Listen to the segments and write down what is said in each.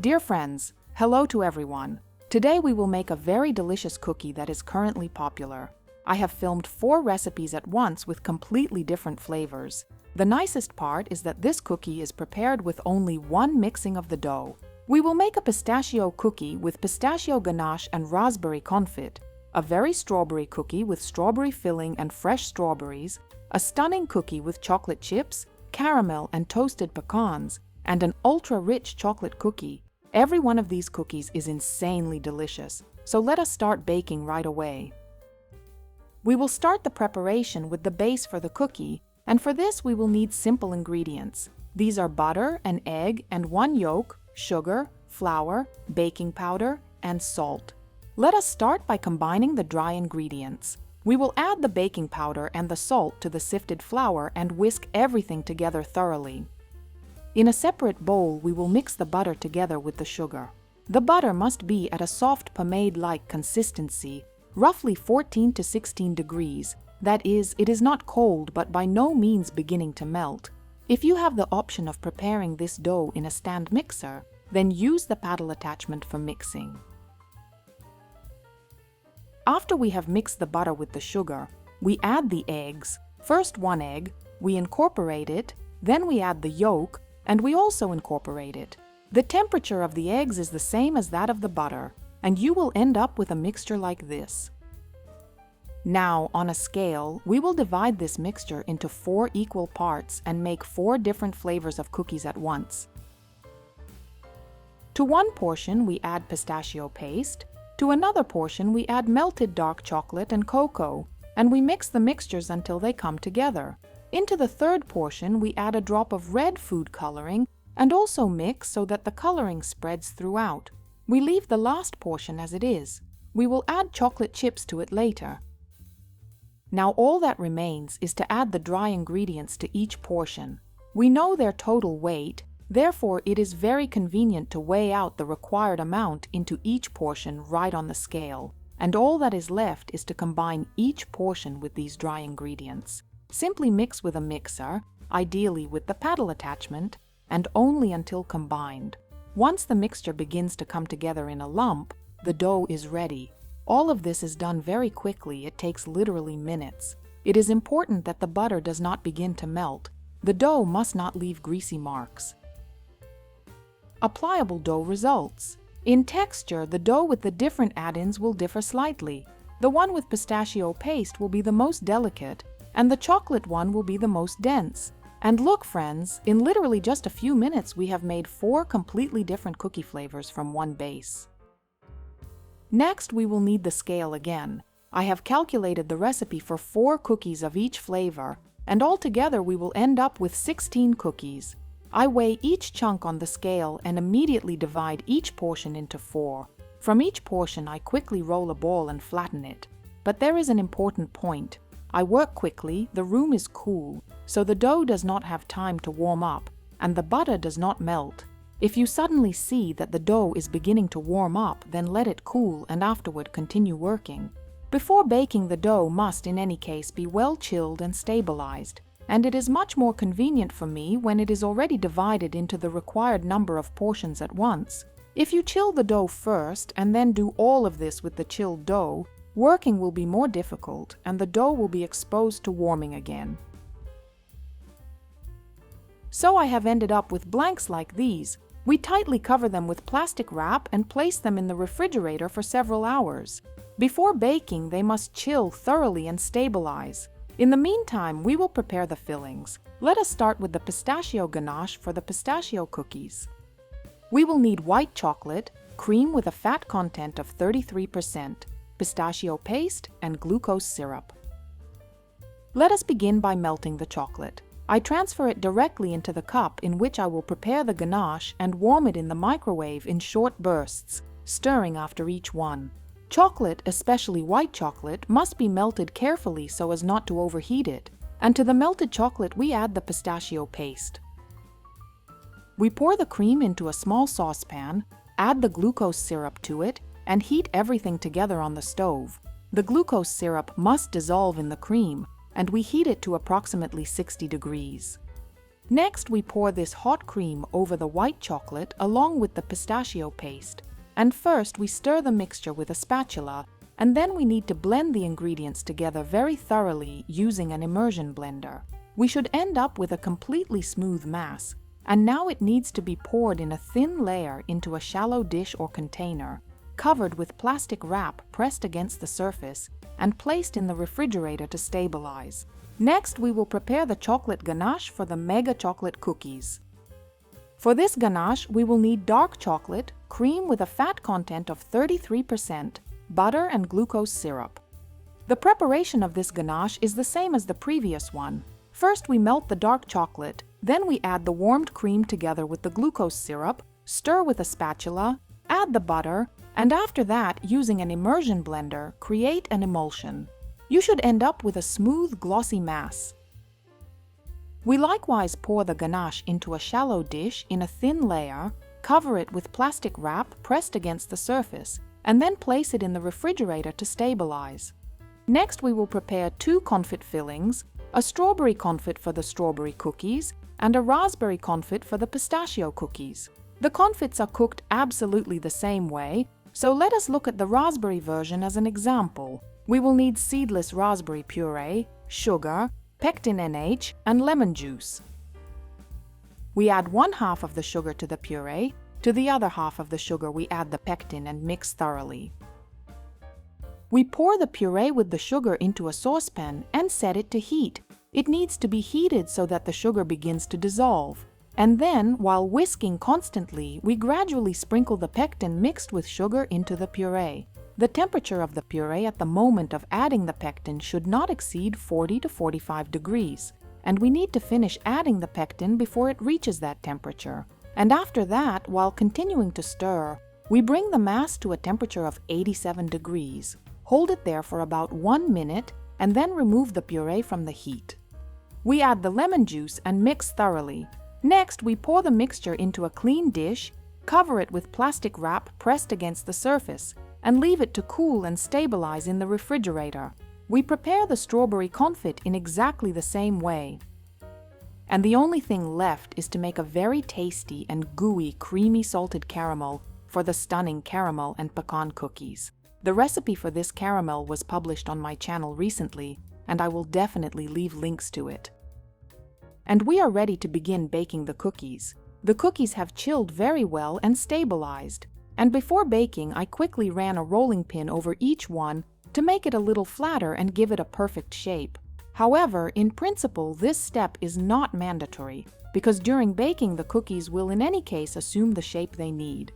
Dear friends, hello to everyone. Today we will make a very delicious cookie that is currently popular. I have filmed 4 recipes at once with completely different flavors. The nicest part is that this cookie is prepared with only one mixing of the dough. We will make a pistachio cookie with pistachio ganache and raspberry confit, a very strawberry cookie with strawberry filling and fresh strawberries, a stunning cookie with chocolate chips, caramel and toasted pecans, and an ultra-rich chocolate cookie. Every one of these cookies is insanely delicious, so let us start baking right away. We will start the preparation with the base for the cookie, and for this we will need simple ingredients. These are butter, an egg, and 1 yolk, sugar, flour, baking powder, and salt. Let us start by combining the dry ingredients. We will add the baking powder and the salt to the sifted flour and whisk everything together thoroughly. In a separate bowl, we will mix the butter together with the sugar. The butter must be at a soft pomade-like consistency, roughly 14 to 16 degrees. That is, it is not cold but by no means beginning to melt. If you have the option of preparing this dough in a stand mixer, then use the paddle attachment for mixing. After we have mixed the butter with the sugar, we add the eggs. First 1 egg, we incorporate it, then we add the yolk, and we also incorporate it. The temperature of the eggs is the same as that of the butter, and you will end up with a mixture like this. Now, on a scale, we will divide this mixture into 4 equal parts and make 4 different flavors of cookies at once. To one portion, we add pistachio paste. To another portion, we add melted dark chocolate and cocoa, and we mix the mixtures until they come together. Into the third portion, we add a drop of red food coloring and also mix so that the coloring spreads throughout. We leave the last portion as it is. We will add chocolate chips to it later. Now all that remains is to add the dry ingredients to each portion. We know their total weight, therefore it is very convenient to weigh out the required amount into each portion right on the scale, and all that is left is to combine each portion with these dry ingredients. Simply mix with a mixer, ideally with the paddle attachment, and only until combined. Once the mixture begins to come together in a lump, the dough is ready. All of this is done very quickly. It takes literally minutes. It is important that the butter does not begin to melt. The dough must not leave greasy marks. A pliable dough results. In texture, the dough with the different add-ins will differ slightly. The one with pistachio paste will be the most delicate, and the chocolate one will be the most dense. And look friends, in literally just a few minutes we have made 4 completely different cookie flavors from one base. Next we will need the scale again. I have calculated the recipe for 4 cookies of each flavor, and altogether we will end up with 16 cookies. I weigh each chunk on the scale and immediately divide each portion into 4. From each portion I quickly roll a ball and flatten it. But there is an important point. I work quickly, the room is cool, so the dough does not have time to warm up, and the butter does not melt. If you suddenly see that the dough is beginning to warm up, then let it cool and afterward continue working. Before baking, the dough must in any case be well chilled and stabilized, and it is much more convenient for me when it is already divided into the required number of portions at once. If you chill the dough first and then do all of this with the chilled dough, working will be more difficult and the dough will be exposed to warming again. So I have ended up with blanks like these. We tightly cover them with plastic wrap and place them in the refrigerator for several hours. Before baking, they must chill thoroughly and stabilize. In the meantime, we will prepare the fillings. Let us start with the pistachio ganache for the pistachio cookies. We will need white chocolate, cream with a fat content of 33%, pistachio paste, and glucose syrup. Let us begin by melting the chocolate. I transfer it directly into the cup in which I will prepare the ganache and warm it in the microwave in short bursts, stirring after each one. Chocolate, especially white chocolate, must be melted carefully so as not to overheat it, and to the melted chocolate we add the pistachio paste. We pour the cream into a small saucepan, add the glucose syrup to it, and heat everything together on the stove. The glucose syrup must dissolve in the cream, and we heat it to approximately 60 degrees. Next, we pour this hot cream over the white chocolate along with the pistachio paste. And first, we stir the mixture with a spatula, and then we need to blend the ingredients together very thoroughly using an immersion blender. We should end up with a completely smooth mass, and now it needs to be poured in a thin layer into a shallow dish or container, covered with plastic wrap pressed against the surface, and placed in the refrigerator to stabilize. Next, we will prepare the chocolate ganache for the mega chocolate cookies. For this ganache, we will need dark chocolate, cream with a fat content of 33%, butter and glucose syrup. The preparation of this ganache is the same as the previous one. First, we melt the dark chocolate, then we add the warmed cream together with the glucose syrup, stir with a spatula, add the butter, and after that, using an immersion blender, create an emulsion. You should end up with a smooth, glossy mass. We likewise pour the ganache into a shallow dish in a thin layer, cover it with plastic wrap pressed against the surface, and then place it in the refrigerator to stabilize. Next, we will prepare 2 confit fillings, a strawberry confit for the strawberry cookies, and a raspberry confit for the pistachio cookies. The confits are cooked absolutely the same way, so let us look at the raspberry version as an example. We will need seedless raspberry puree, sugar, pectin NH, and lemon juice. We add 1/2 of the sugar to the puree. To the other half of the sugar we add the pectin and mix thoroughly. We pour the puree with the sugar into a saucepan and set it to heat. It needs to be heated so that the sugar begins to dissolve. And then, while whisking constantly, we gradually sprinkle the pectin mixed with sugar into the puree. The temperature of the puree at the moment of adding the pectin should not exceed 40 to 45 degrees, and we need to finish adding the pectin before it reaches that temperature. And after that, while continuing to stir, we bring the mass to a temperature of 87 degrees. Hold it there for about 1 minute, and then remove the puree from the heat. We add the lemon juice and mix thoroughly. Next, we pour the mixture into a clean dish, cover it with plastic wrap pressed against the surface, and leave it to cool and stabilize in the refrigerator. We prepare the strawberry confit in exactly the same way. And the only thing left is to make a very tasty and gooey creamy salted caramel for the stunning caramel and pecan cookies. The recipe for this caramel was published on my channel recently, and I will definitely leave links to it. And we are ready to begin baking the cookies. The cookies have chilled very well and stabilized. And before baking, I quickly ran a rolling pin over each one to make it a little flatter and give it a perfect shape. However, in principle, this step is not mandatory, because during baking the cookies will in any case assume the shape they need.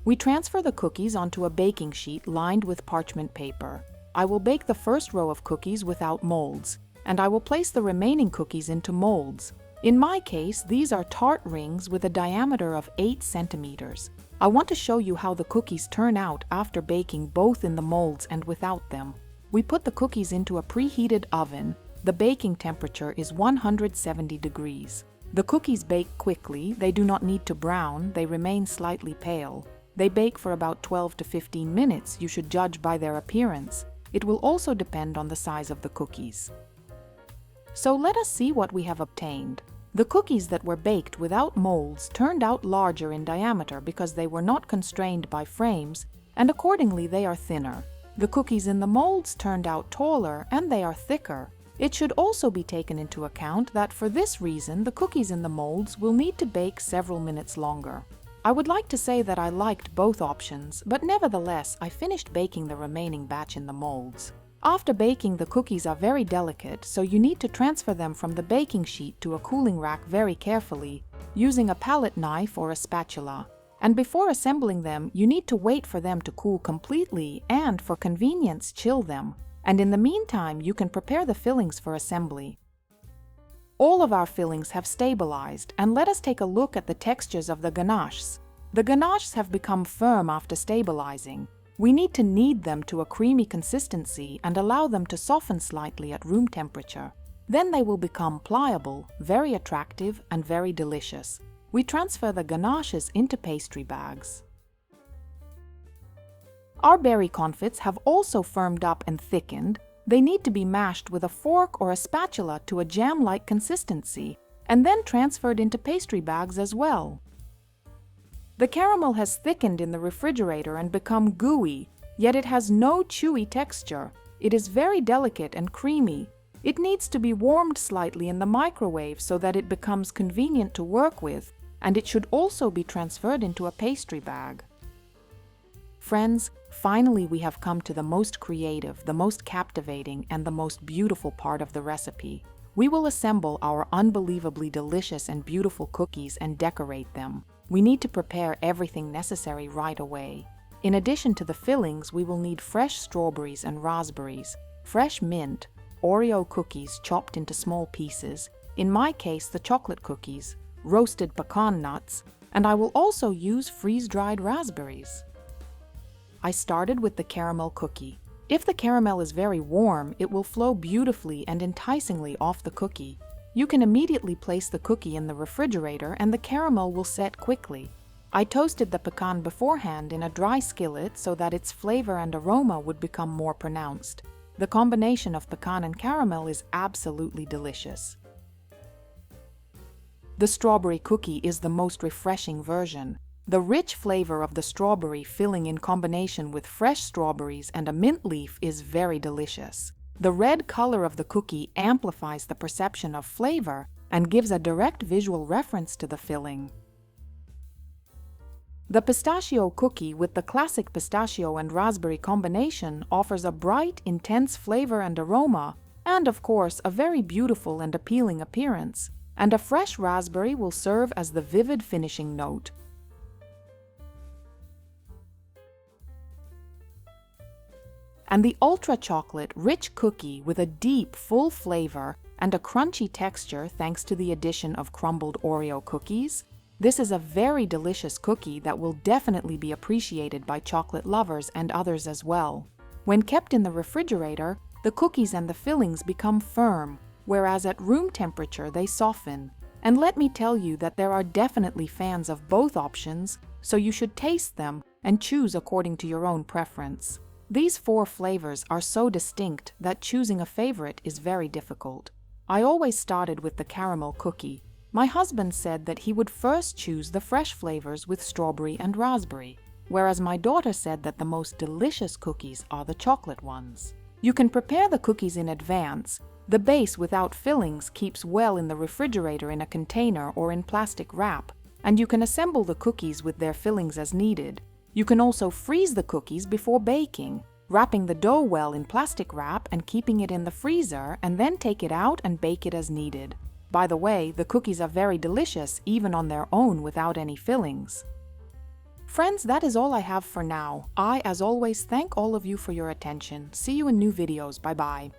We transfer the cookies onto a baking sheet lined with parchment paper. I will bake the first row of cookies without molds, and I will place the remaining cookies into molds. In my case, these are tart rings with a diameter of 8 centimeters. I want to show you how the cookies turn out after baking both in the molds and without them. We put the cookies into a preheated oven. The baking temperature is 170 degrees. The cookies bake quickly, they do not need to brown, they remain slightly pale. They bake for about 12 to 15 minutes, you should judge by their appearance. It will also depend on the size of the cookies. So let us see what we have obtained. The cookies that were baked without molds turned out larger in diameter because they were not constrained by frames, and accordingly they are thinner. The cookies in the molds turned out taller and they are thicker. It should also be taken into account that for this reason the cookies in the molds will need to bake several minutes longer. I would like to say that I liked both options, but nevertheless I finished baking the remaining batch in the molds. After baking, the cookies are very delicate, so you need to transfer them from the baking sheet to a cooling rack very carefully, using a palette knife or a spatula. And before assembling them, you need to wait for them to cool completely and, for convenience, chill them. And in the meantime, you can prepare the fillings for assembly. All of our fillings have stabilized, and let us take a look at the textures of the ganaches. The ganaches have become firm after stabilizing. We need to knead them to a creamy consistency and allow them to soften slightly at room temperature. Then they will become pliable, very attractive, and very delicious. We transfer the ganaches into pastry bags. Our berry confits have also firmed up and thickened. They need to be mashed with a fork or a spatula to a jam-like consistency, and then transferred into pastry bags as well. The caramel has thickened in the refrigerator and become gooey, yet it has no chewy texture. It is very delicate and creamy. It needs to be warmed slightly in the microwave so that it becomes convenient to work with, and it should also be transferred into a pastry bag. Friends, finally we have come to the most creative, the most captivating, and the most beautiful part of the recipe. We will assemble our unbelievably delicious and beautiful cookies and decorate them. We need to prepare everything necessary right away. In addition to the fillings, we will need fresh strawberries and raspberries, fresh mint, Oreo cookies chopped into small pieces, in my case the chocolate cookies, roasted pecan nuts, and I will also use freeze-dried raspberries. I started with the caramel cookie. If the caramel is very warm, it will flow beautifully and enticingly off the cookie. You can immediately place the cookie in the refrigerator and the caramel will set quickly. I toasted the pecan beforehand in a dry skillet so that its flavor and aroma would become more pronounced. The combination of pecan and caramel is absolutely delicious. The strawberry cookie is the most refreshing version. The rich flavor of the strawberry filling in combination with fresh strawberries and a mint leaf is very delicious. The red color of the cookie amplifies the perception of flavor and gives a direct visual reference to the filling. The pistachio cookie with the classic pistachio and raspberry combination offers a bright, intense flavor and aroma, and of course a very beautiful and appealing appearance. And a fresh raspberry will serve as the vivid finishing note. And the ultra chocolate rich cookie with a deep, full flavor and a crunchy texture thanks to the addition of crumbled Oreo cookies. This is a very delicious cookie that will definitely be appreciated by chocolate lovers and others as well. When kept in the refrigerator, the cookies and the fillings become firm, whereas at room temperature they soften. And let me tell you that there are definitely fans of both options, so you should taste them and choose according to your own preference. These 4 flavors are so distinct that choosing a favorite is very difficult. I always started with the caramel cookie. My husband said that he would first choose the fresh flavors with strawberry and raspberry, whereas my daughter said that the most delicious cookies are the chocolate ones. You can prepare the cookies in advance. The base without fillings keeps well in the refrigerator in a container or in plastic wrap, and you can assemble the cookies with their fillings as needed. You can also freeze the cookies before baking, wrapping the dough well in plastic wrap and keeping it in the freezer, and then take it out and bake it as needed. By the way, the cookies are very delicious even on their own without any fillings. Friends, that is all I have for now. I, as always, thank all of you for your attention. See you in new videos. Bye-bye.